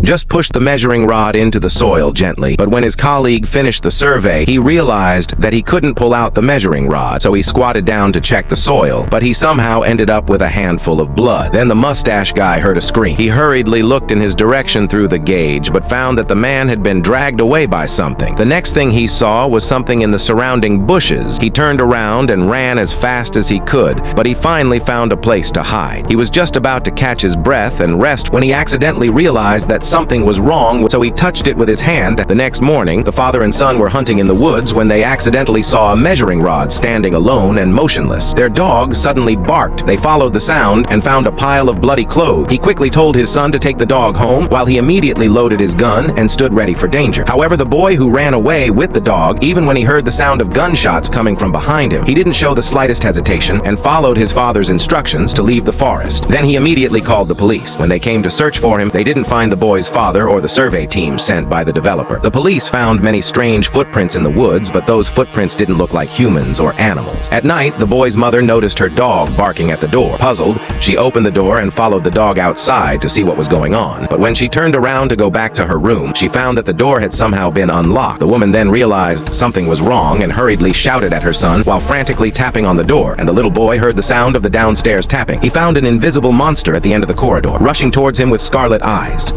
Just push the measuring rod into the soil gently. But when his colleague finished the survey, he realized that he couldn't pull out the measuring rod, so he squatted down to check the soil, but he somehow ended up with a handful of blood. Then the mustache guy heard a scream. He hurriedly looked in his direction through the gauge, but found that the man had been dragged away by something. The next thing he saw was something in the surrounding bushes. He turned around and ran as fast as he could, but he finally found a place to hide. He was just about to catch his breath and rest when he accidentally realized that something was wrong, so he touched it with his hand. The next morning, the father and son were hunting in the woods when they accidentally saw a measuring rod standing alone and motionless. Their dog suddenly barked. They followed the sound and found a pile of bloody clothes. He quickly told his son to take the dog home, while he immediately loaded his gun and stood ready for danger. However, the boy who ran away with the dog, even when he heard the sound of gunshots coming from behind him, he didn't show the slightest hesitation and followed his father's instructions to leave the forest. Then he immediately called the police. When they came to search for him, they didn't find the boy's father or the survey team sent by the developer. The police found many strange footprints in the woods, but those footprints didn't look like humans or animals. At night, the boy's mother noticed her dog barking at the door. Puzzled, she opened the door and followed the dog outside to see what was going on. But when she turned around to go back to her room, she found that the door had somehow been unlocked. The woman then realized something was wrong and hurriedly shouted at her son while frantically tapping on the door, and the little boy heard the sound of the downstairs tapping. He found an invisible monster at the end of the corridor, rushing towards him with scarlet eyes.